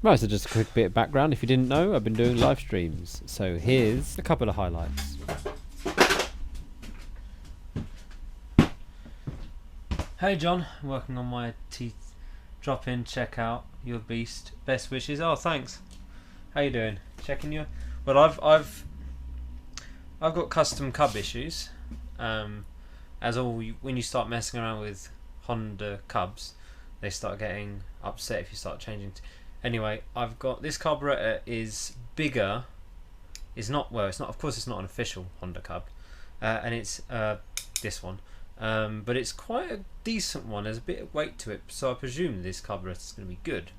Right, so just a quick bit of background. If you didn't know, I've been doing live streams. So here's a couple of highlights. Hey John, working on my teeth. Drop in, check out. You're a beast. Best wishes. Oh, thanks. How you doing? Checking you. Well, I've got custom Cub issues. As all when you start messing around with Honda Cubs, they start getting upset if you start changing. Anyway, I've got this carburetor is bigger. It's not It's not. Of course, it's not an official Honda Cub, and it's this one. But it's quite a decent one. There's a bit of weight to it, so I presume this carburetor is going to be good.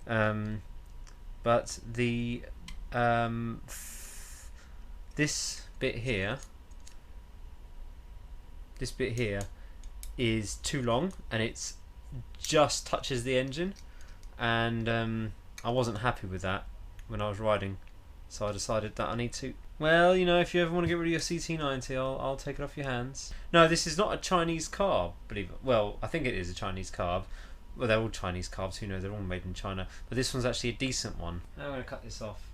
But the this bit here is too long, and it's just touches the engine, and I wasn't happy with that when I was riding, so I decided that I need to. Well, you know, if you ever want to get rid of your CT90, I'll take it off your hands. No, this is not a Chinese carb, believe it. Well, I think it is a Chinese carb. Well, they're all Chinese carbs. Who knows? They're all made in China. But this one's actually a decent one. Now I'm going to cut this off.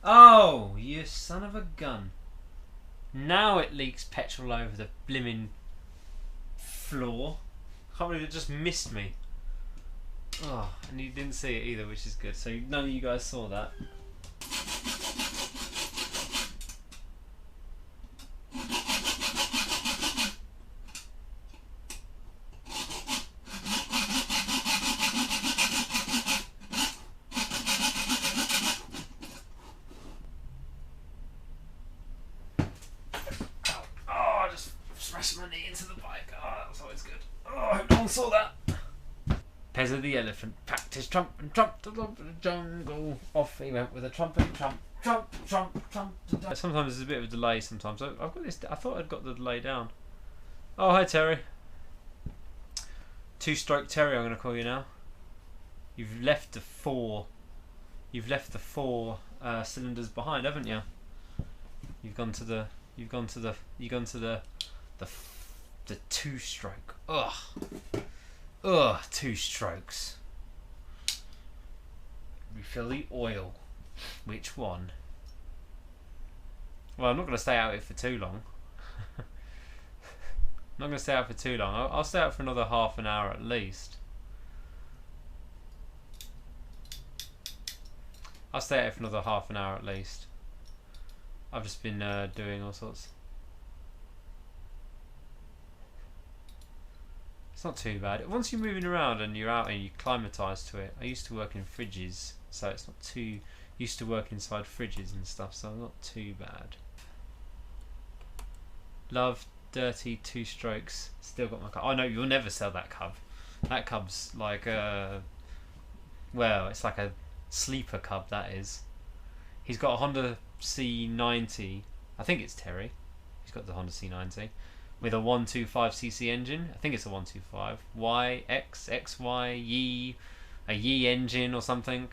Oh, you son of a gun. Now it leaks petrol over the blimmin' floor. Can't believe it just missed me. Oh, and you didn't see it either, which is good. So none of you guys saw that. My knee into the bike. Oh, that was always good. Oh, I hope no one saw that. Pezza the elephant packed his trump and trumped along to the jungle. Off he went with a trump and trump. Sometimes there's a bit of a delay. Sometimes I've got this. I thought I'd got the delay down. Oh, hi Terry. Two-stroke Terry, I'm going to call you now. You've left the four. You've left the four cylinders behind, haven't you? You've gone to the two-stroke. Ugh, two strokes. Refill the oil. Which one? Well, I'm not going to stay out here for too long. I'm not going to stay out for too long. I'll stay out for another half an hour at least. I'll stay out for another half an hour at least. I've just been doing all sorts. It's not too bad. Once you're moving around and you're out and you climatise to it. I used to work in fridges, so it's not too used to work inside fridges and stuff, so not too bad. Love dirty two strokes. Still got my Cub. Oh no, you'll never sell that Cub. That Cub's like well, it's like a sleeper Cub, that is. He's got a Honda C90. I think it's Terry. He's got the Honda C90. With a 125cc engine. I think it's a 125. XY, a Yi engine or something.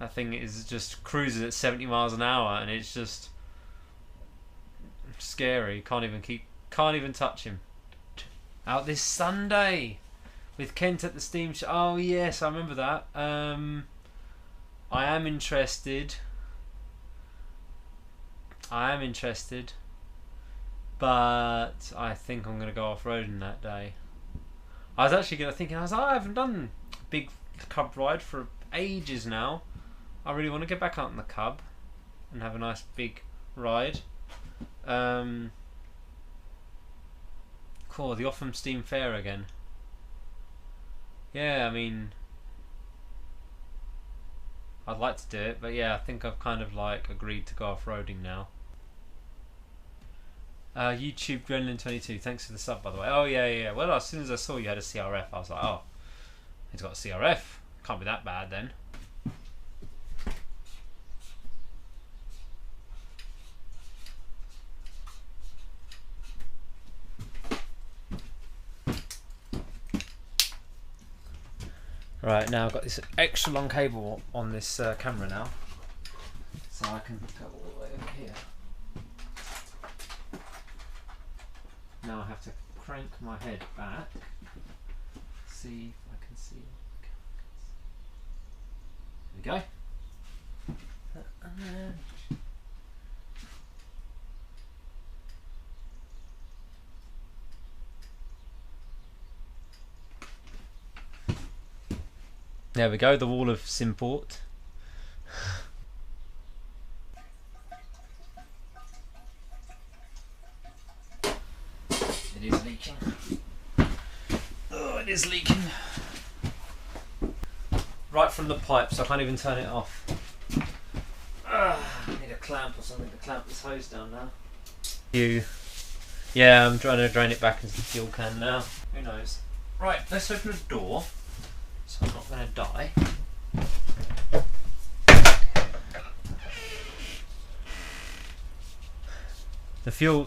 That thing is just cruises at 70 miles an hour, and it's just scary. Can't even touch him. Out this Sunday with Kent at the steam shop. Oh yes, I remember that. I am interested. But I think I'm going to go off-roading that day. I was actually thinking, I haven't done a big Cub ride for ages now. I really want to get back out in the Cub and have a nice big ride. Cool, the Offham Steam Fair again. Yeah, I mean, I'd like to do it, but yeah, I think I've kind of like agreed to go off-roading now. YouTube Gremlin22, thanks for the sub, by the way. Oh yeah. Well, as soon as I saw you had a CRF, I was like, oh, he's got a CRF. Can't be that bad then. Right, now I've got this extra long cable on this camera now, so I can go all the way over here. Now I have to crank my head back, see if I can see. go. There we go, the wall of Simport. It is leaking. Oh, it is leaking. Right from the pipe, so I can't even turn it off. I need a clamp or something to clamp this hose down now. Yeah, I'm trying to drain it back into the fuel can now. Who knows? Right, let's open a door, so I'm not going to die. The fuel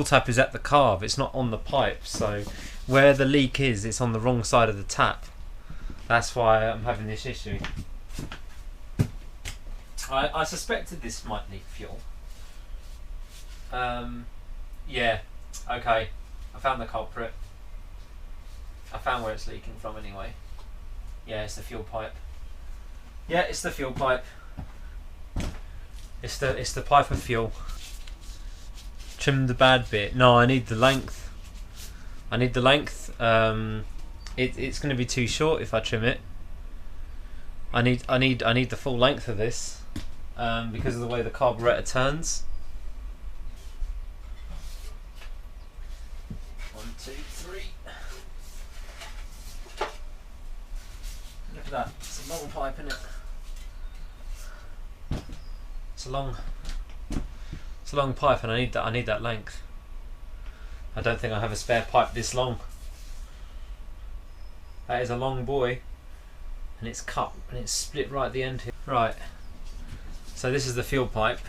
tap is at the carb, it's not on the pipe, so where the leak is, it's on the wrong side of the tap. That's why I'm having this issue. I suspected this might leak fuel. Yeah, okay, I found the culprit. I found where it's leaking from anyway. Yeah, it's the fuel pipe. Yeah, it's the fuel pipe. It's the pipe of fuel. Trim the bad bit. No, I need the length. I need the length. It's going to be too short if I trim it. I need the full length of this because of the way the carburetor turns. 1, 2, 3. Look at that. It's a long pipe, isn't it? It's a long pipe, and I need that length. I don't think I have a spare pipe this long. That is a long boy, and it's cut and it's split right at the end here. Right, so this is the fuel pipe.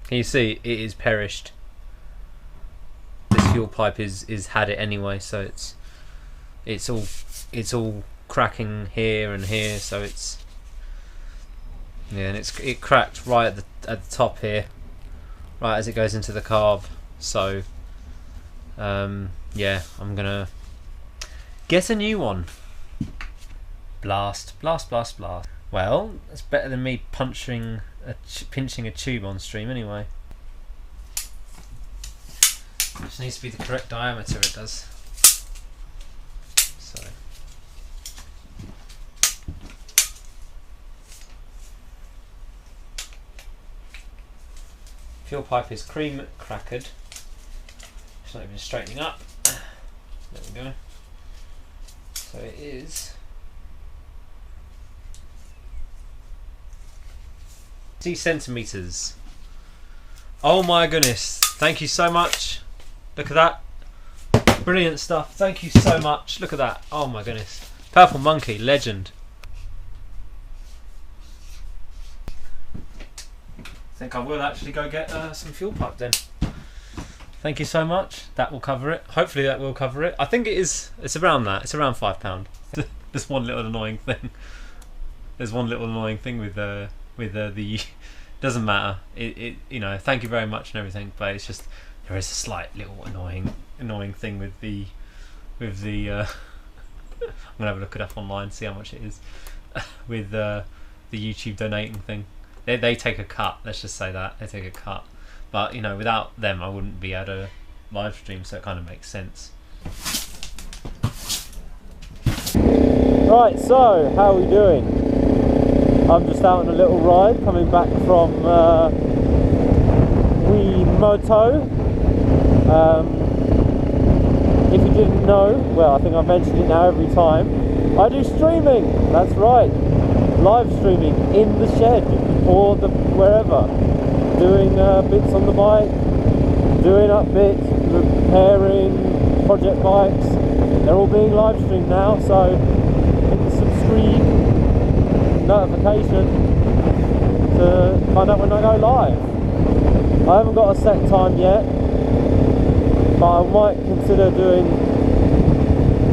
Can you see it is perished? This fuel pipe is had it anyway, so it's all cracking here and here, so it's and it cracked right at the top here, right as it goes into the carb. So yeah, I'm gonna get a new one. Blast, blast, blast, blast. Well, it's better than me pinching a tube on stream anyway. Just needs to be the correct diameter, it does. So fuel pipe is cream crackered. It's not even straightening up. There we go. So it is 60 centimeters. Oh my goodness, thank you so much. Look at that, brilliant stuff. Thank you so much. Look at that. Oh my goodness, Purple Monkey, legend. I think I will actually go get some fuel pipe then. Thank you so much. That will cover it. Hopefully that will cover it. I think it is. It's around that. It's around £5. There's one little annoying thing. There's one little annoying thing with the doesn't matter. It you know. Thank you very much and everything, but it's just there is a slight little annoying thing with the. I'm gonna have a look it up online, see how much it is, with the YouTube donating thing. They take a cut. Let's just say that they take a cut. But you know, without them, I wouldn't be able to live stream, so it kind of makes sense. Right, so how are we doing? I'm just out on a little ride, coming back from Moto. If you didn't know, well, I think I've mentioned it now every time. I do streaming. That's right, live streaming in the shed or wherever. Doing bits on the bike, doing up bits, repairing project bikes. They're all being live streamed now, so hit the subscribe notification to find out when I go live. I haven't got a set time yet, but I might consider doing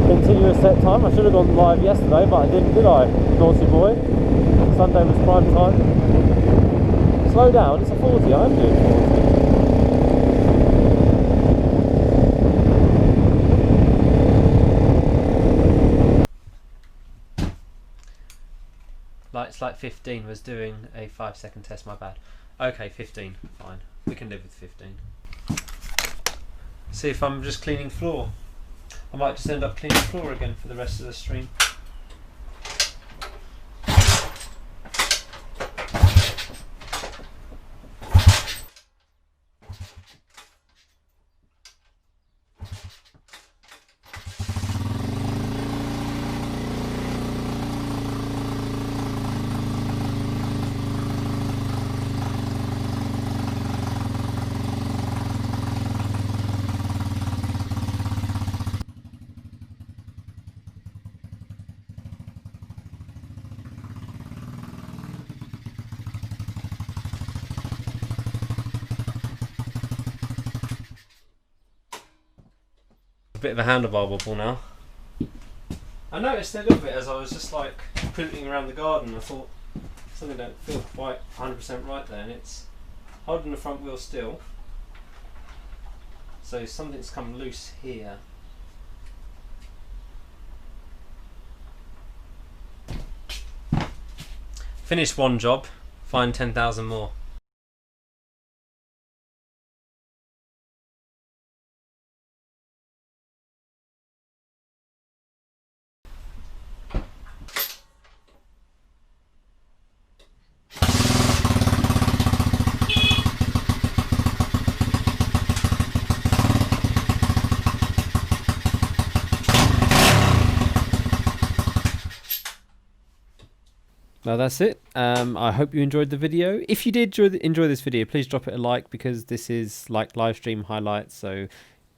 Continuous set time. I should have gone live yesterday, but I didn't, did I? Naughty boy. Sunday was prime time. Slow down, it's a 40, I am doing 40. It's like 15 was doing a 5-second test, my bad. Okay, 15, fine. We can live with 15. See if I'm just cleaning floor. I might just end up cleaning floor again for the rest of the stream. Bit of a handlebar wobble now. I noticed a little bit as I was just like printing around the garden. I thought something don't feel quite 100% right there, and it's holding the front wheel still. So something's come loose here. Finish one job, find 10,000 more. Well, that's it. I hope you enjoyed the video. If you did enjoy this video, please drop it a like, because this is like live stream highlights. So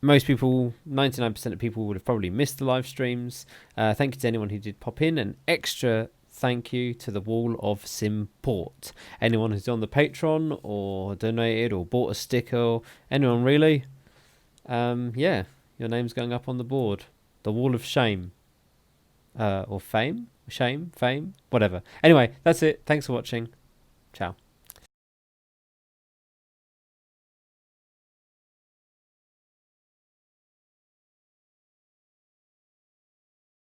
most people, 99% of people would have probably missed the live streams. Thank you to anyone who did pop in. An extra thank you to the Wall of Simport. Anyone who's on the Patreon or donated or bought a sticker, anyone really, yeah, your name's going up on the board. The Wall of Shame. Or Fame? Shame? Fame? Whatever. Anyway, that's it. Thanks for watching. Ciao.